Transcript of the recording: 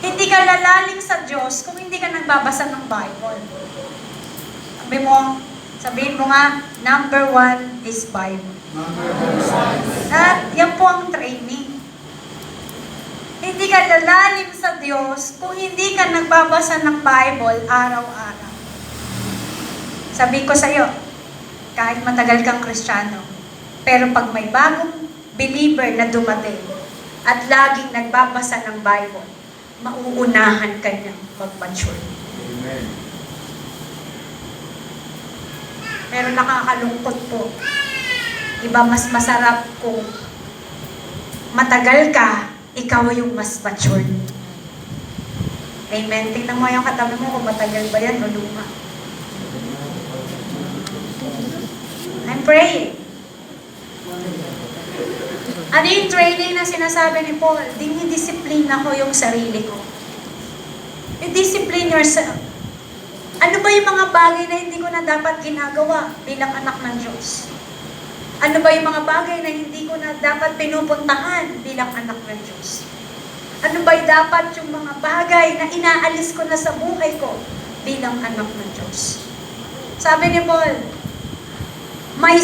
Hindi ka lalalim sa Diyos kung hindi ka nagbabasa ng Bible. Sabihin mo nga, number 1 is Bible. At yan po ang training. Hindi ka lalalim sa Diyos kung hindi ka nagbabasa ng Bible araw-araw. Sabi ko sa'yo, kahit matagal kang Kristiyano, pero pag may bagong believer na dumating at laging nagbabasa ng Bible, mauunahan ka niyang mag-mature. Amen. Pero nakakalungkot po. Diba mas masarap kung matagal ka, ikaw yung mas mature. Amen. Tingnan mo yung katabi mo kung matagal ba yan o luma. I'm praying. Ano yung training na sinasabi ni Paul? Dinidisiplina ko yung sarili ko. You discipline yourself. Ano ba yung mga bagay na hindi ko na dapat ginagawa bilang anak ng Diyos? Ano ba yung mga bagay na hindi ko na dapat pinupuntahan bilang anak ng Diyos? Ano ba yung dapat yung mga bagay na inaalis ko na sa buhay ko bilang anak ng Diyos? Sabi ni Paul, may